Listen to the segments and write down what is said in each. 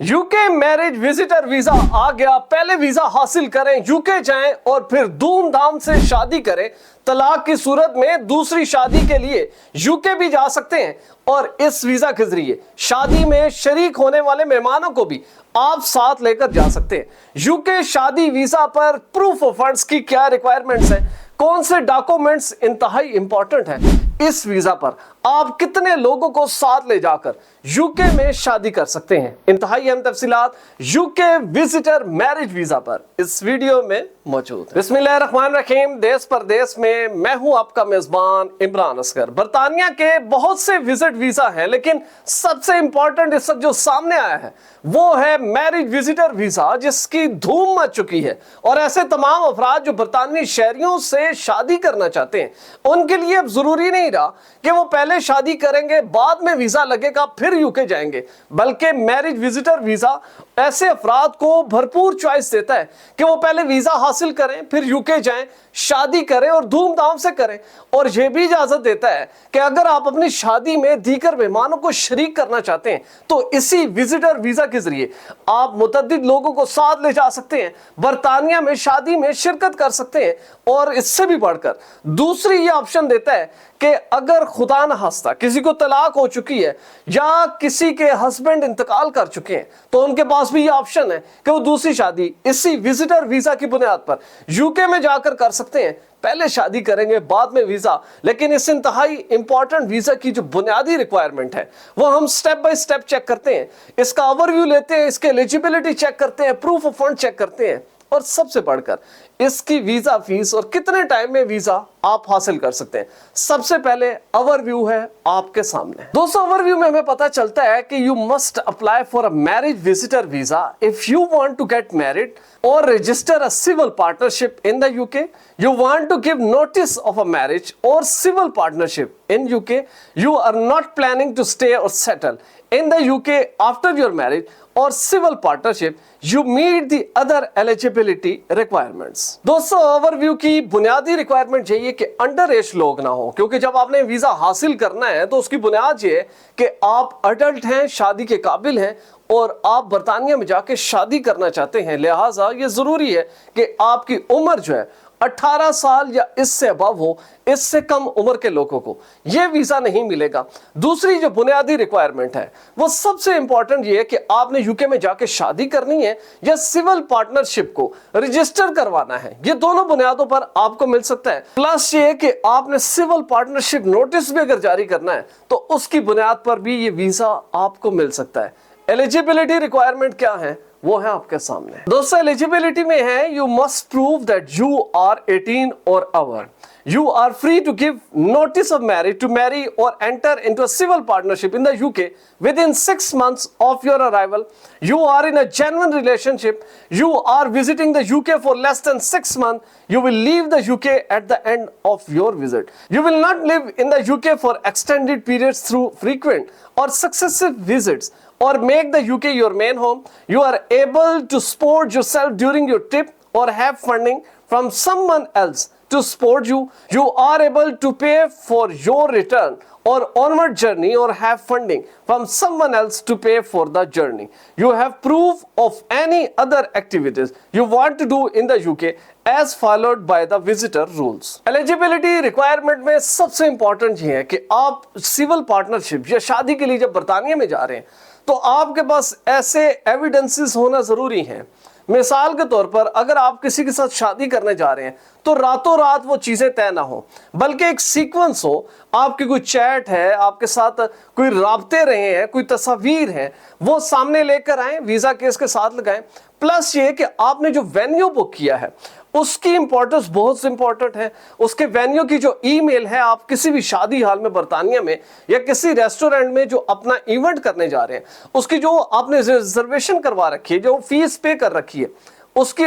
UK marriage visitor visa आ गया। पहले visa हासिल करें, यूके जाएं और फिर धूमधाम से शादी करें। तलाक की सूरत में दूसरी शादी के लिए यूके भी जा सकते हैं और इस वीजा के जरिए शादी में शरीक होने वाले मेहमानों को भी आप साथ लेकर जा सकते हैं। यूके शादी वीजा पर प्रूफ ऑफ फंड्स की क्या रिक्वायरमेंट्स है, कौन से डॉक्यूमेंट्स इंतहाई इंपॉर्टेंट है, इस वीजा पर आप कितने लोगों को साथ ले जाकर यूके में शादी कर सकते हैं, इंतहाई अहम तफसीलात यूके विजिटर मैरिज वीजा पर इस वीडियो में मौजूद है। बिस्मिल्लाहिर्रहमानिर्रहीम। देश परदेश में मैं हूं आपका मेजबान इमरान असगर। बरतानिया के बहुत से विजिट वीजा हैं, लेकिन सबसे इंपॉर्टेंट इस वक्त जो सामने आया है वो है मैरिज विजिटर वीजा, जिसकी धूम मच चुकी है। और ऐसे तमाम अफराद जो बरतानवी शहरियों से शादी करना चाहते हैं, उनके लिए अब जरूरी नहीं रहा कि वो पहले शादी करेंगे, बाद में वीजा लगेगा, फिर यूके जाएंगे, बल्कि मैरिज विजिटर वीजा ऐसे अफराद को भरपूर चॉइस देता है कि वो पहले वीजा हासिल करें, फिर यूके जाएं, शादी करें और धूमधाम से करें। और यह भी इजाजत देता है कि अगर आप अपनी शादी में दीगर मेहमानों को शरीक करना चाहते हैं तो इसी विजिटर वीजा के जरिए आप मुतअद्दिद लोगों को साथ ले जा सकते हैं, बरतानिया में शादी में शिरकत कर सकते हैं। और इससे भी बढ़कर दूसरी ये ऑप्शन देता है कि अगर खुदा न खास्ता किसी को तलाक हो चुकी है या किसी के हस्बैंड इंतकाल कर चुके हैं तो उनके पास भी ये ऑप्शन है कि वो दूसरी शादी इसी विजिटर वीजा की बुनियाद पर यूके में जाकर कर सकते हैं। पहले शादी करेंगे, बाद में वीजा। लेकिन इस इंतहाई इंपॉर्टेंट वीजा की जो बुनियादी रिक्वायरमेंट है वो हम स्टेप बाय स्टेप चेक करते हैं, इसका ओवरव्यू लेते हैं, इसके एलिजिबिलिटी चेक करते हैं, प्रूफ ऑफ फंड चेक करते हैं, और सबसे बढ़कर इसकी वीजा फीस और कितने टाइम में वीजा आप हासिल कर सकते हैं। सबसे पहले ओवरव्यू है आपके सामने। दोस्तों, ओवरव्यू में हमें पता चलता है कि you must apply for a marriage visitor visa if you want to get married और register a civil partnership in the UK, you want to give notice of a marriage or civil partnership in UK, you are not planning to stay or settle in the UK after your marriage or civil partnership, you meet the other eligibility requirements। दोस्तों, overview की बुनियादी requirement यही है कि under as लोग ना हो, क्योंकि जब आपने वीजा हासिल करना है तो उसकी बुनियाद ये है कि आप अडल्ट हैं, शादी के काबिल हैं और आप बरतानिया में जाके शादी करना चाहते हैं। लिहाजा ये जरूरी है कि आपकी उम्र जो है 18 साल या इससे अबव हो। इससे कम उम्र के लोगों को यह वीजा नहीं मिलेगा। दूसरी जो बुनियादी रिक्वायरमेंट है वो सबसे इंपॉर्टेंट ये है कि आपने यूके में जाके शादी करनी है या सिविल पार्टनरशिप को रजिस्टर करवाना है। ये दोनों बुनियादों पर आपको मिल सकता है। प्लस ये कि आपने सिविल पार्टनरशिप नोटिस भी अगर जारी करना है तो उसकी बुनियाद पर भी ये वीजा आपको मिल सकता है। एलिजिबिलिटी रिक्वायरमेंट क्या है वो है आपके सामने। दोस्तों, एलिजिबिलिटी में है you must prove that you are 18 और अवर, you are free to give notice of marriage to marry or enter into a civil partnership in the UK within 6 months of your arrival, you are in a genuine relationship, you are visiting the UK for less than 6 months, you will leave the UK at the end of your visit, you will not live in the UK for extended periods through frequent or successive visits or make the UK your main home, you are able to support yourself during your trip or have funding from someone else to support you, you are able to pay for your return or onward journey or have funding from someone else to pay for the journey, you have proof of any other activities you want to do in the UK as followed by the visitor rules। Eligibility requirement में सबसे important ये है कि आप civil partnership या शादी के लिए जब बरतानिया में जा रहे हैं तो आपके पास ऐसे एविडेंसेस होना जरूरी हैं। मिसाल के तौर पर अगर आप किसी के साथ शादी करने जा रहे हैं तो रातों रात वो चीजें तय ना हो, बल्कि एक सीक्वेंस हो। आपकी कोई चैट है, आपके साथ कोई राब्ते रहे हैं, कोई तस्वीर है, वो सामने लेकर आए, वीजा केस के साथ लगाएं। प्लस ये कि आपने जो वेन्यू बुक किया है उसकी इंपॉर्टेंस बहुत इंपॉर्टेंट है। उसके वेन्यू की जो ईमेल है, आप किसी भी शादी हाल में बरतानिया में या किसी रेस्टोरेंट में जो अपना इवेंट करने जा रहे हैं उसकी जो आपने रिजर्वेशन करवा रखी है, जो फीस पे कर रखी है, उसकी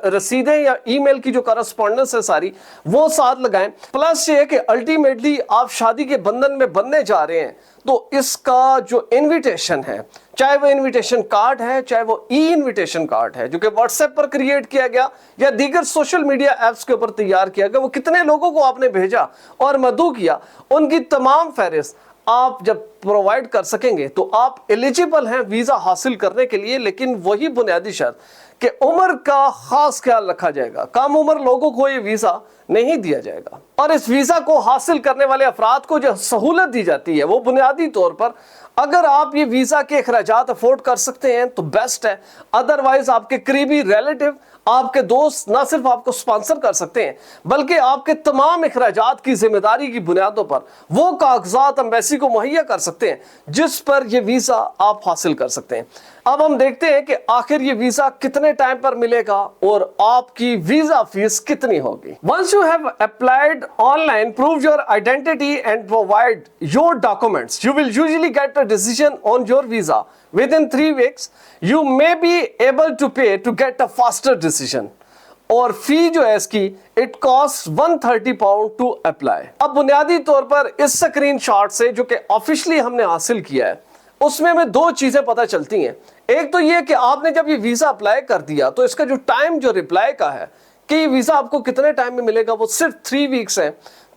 रसीदें या ईमेल की जो करस्पॉन्डेंस है सारी वो साथ लगाएं। प्लस ये है कि अल्टीमेटली आप शादी के बंधन में बनने जा रहे हैं तो इसका जो इनविटेशन है, चाहे वो इनविटेशन कार्ड है, चाहे वो ई इनविटेशन कार्ड है जो कि व्हाट्सएप पर क्रिएट किया गया या दीगर सोशल मीडिया एप्स के ऊपर तैयार किया गया, वो कितने लोगों को आपने भेजा और मदऊ किया, उनकी तमाम फहरिस्त आप जब प्रोवाइड कर सकेंगे तो आप एलिजिबल हैं वीजा हासिल करने के लिए, लेकिन वही बुनियादी शर्त कि उम्र का खास ख्याल रखा जाएगा। कम उम्र लोगों को ये वीजा नहीं दिया जाएगा। और इस वीजा को हासिल करने वाले अफराद को जो सहूलत दी जाती है वो बुनियादी तौर पर अगर आप ये वीजा के अखराजात अफोर्ड कर सकते हैं तो बेस्ट है, अदरवाइज आपके करीबी रिलेटिव, आपके दोस्त ना सिर्फ आपको स्पॉन्सर कर सकते हैं बल्कि आपके तमाम अखराजात की जिम्मेदारी की बुनियादों पर वो कागजात एम्बेसी को मुहैया कर सकते हैं जिस पर ये वीजा आप हासिल कर सकते हैं। अब हम देखते हैं कि आखिर ये वीजा कितने टाइम पर मिलेगा और आपकी वीजा फीस कितनी होगी। Once you have applied online, prove your identity and provide your documents, you will usually get a decision on your visa within 3 weeks. You may be able to pay to get a faster decision. और फी जो है इसकी it cost £130 to apply. अब बुनियादी तौर पर इस screenshot से जो कि ऑफिशियली हमने हासिल किया है उसमें हमें दो चीजें पता चलती हैं। एक तो ये कि आपने जब ये वीजा अप्लाई कर दिया तो इसका जो टाइम जो रिप्लाई का है कि ये वीजा आपको कितने टाइम में मिलेगा वो सिर्फ 3 वीक्स है।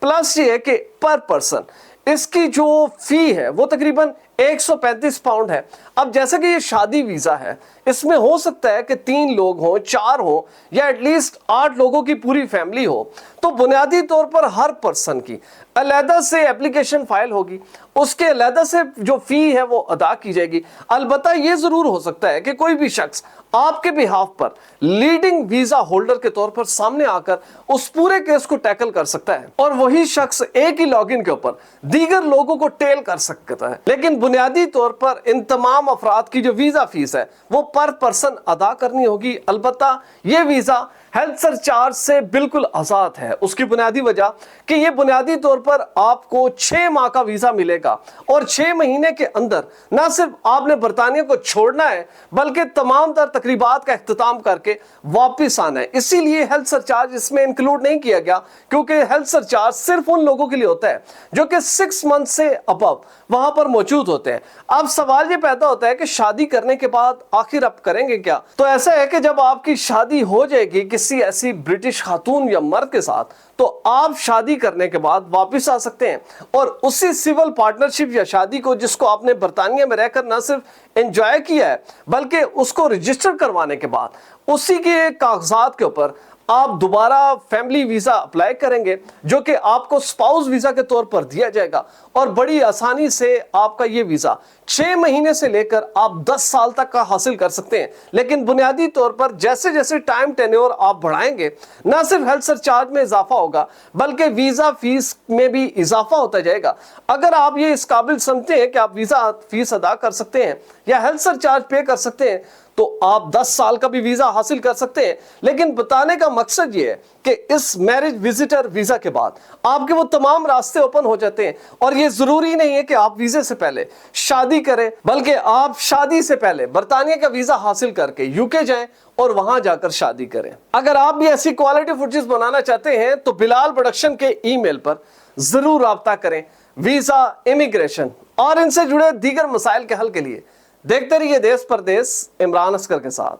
प्लस ये है कि पर पर्सन इसकी जो फी है वो तकरीबन £135 है। अब जैसे कि ये शादी वीजा है इसमें हो सकता है कि 3 लोग हों, 4 हो या एटलीस्ट 8 लोगों की पूरी फैमिली हो, तो बुनियादी तौर पर हर पर्सन की अलहदा से एप्लीकेशन फाइल होगी, उसके अलहदा से जो फी है वो अदा की जाएगी। अलबत्ता ये जरूर हो सकता है कि कोई भी शख्स आपके बिहाफ पर लीडिंग वीजा होल्डर के तौर पर सामने आकर उस पूरे केस को टैकल कर सकता है और वही शख्स एक ही लॉगिन के ऊपर दीगर लोगों को टेल कर सकता है। लेकिन बुनियादी तौर पर इन तमाम अफराद की जो वीजा फीस है वो पर पर्सन अदा करनी होगी। अलबत्ता ये वीजा हेल्थ सरचार्ज से बिल्कुल आजाद है। उसकी बुनियादी वजह कि ये बुनियादी तौर पर आपको 6 माह का वीजा मिलेगा और 6 महीने के अंदर ना सिर्फ आपने बरतानिया को छोड़ना है बल्कि तमाम तर तकरीबात का इख्तिताम करके वापस आना है। इसीलिए हेल्थ सरचार्ज इसमें इंक्लूड नहीं किया गया क्योंकि हेल्थ सरचार्ज सिर्फ उन लोगों के लिए होता है जो कि 6 मंथ से अबव वहां पर मौजूद होते हैं। अब सवाल ये पैदा होता है कि शादी करने के बाद आखिर आप करेंगे क्या? तो ऐसा है कि जब आपकी शादी हो जाएगी किसी ऐसी ब्रिटिश खातून या मर्द के साथ तो आप शादी करने के बाद वापस आ सकते हैं और उसी सिविल पार्टनरशिप या शादी को जिसको आपने बरतानिया में रहकर न सिर्फ एंजॉय किया है बल्कि उसको रजिस्टर करवाने के बाद उसी के कागजात के ऊपर आप दोबारा फैमिली वीजा अप्लाई करेंगे जो कि आपको स्पाउस वीजा के तौर पर दिया जाएगा और बड़ी आसानी से आपका ये वीजा 6 महीने से लेकर आप 10 साल तक का हासिल कर सकते हैं। लेकिन बुनियादी तौर पर जैसे जैसे टाइम टेन्योर आप बढ़ाएंगे ना सिर्फ हेल्थ सरचार्ज में इजाफा होगा बल्कि वीजा फीस में भी इजाफा होता जाएगा। अगर आप ये इस काबिल समझते हैं कि आप वीजा फीस अदा कर सकते हैं या हेल्थ सरचार्ज पे कर सकते हैं तो आप 10 साल का भी वीजा हासिल कर सकते हैं। लेकिन बताने का मकसद ये है कि इस मैरिज विजिटर वीजा के बाद आपके वो तमाम रास्ते ओपन हो जाते हैं और ये जरूरी नहीं है कि आप वीजे से पहले शादी करें बल्कि आप शादी से पहले बरतानिया का वीजा हासिल करके यूके जाएं और वहां जाकर शादी करें। अगर आप भी ऐसी क्वालिटी फुटेज बनाना चाहते हैं तो बिलाल प्रोडक्शन के ईमेल पर जरूर राब्ता करें। वीजा, इमिग्रेशन और इनसे जुड़े दीगर मसाइल के हल के लिए देखते रहिए देश परदेश इमरान असगर के साथ।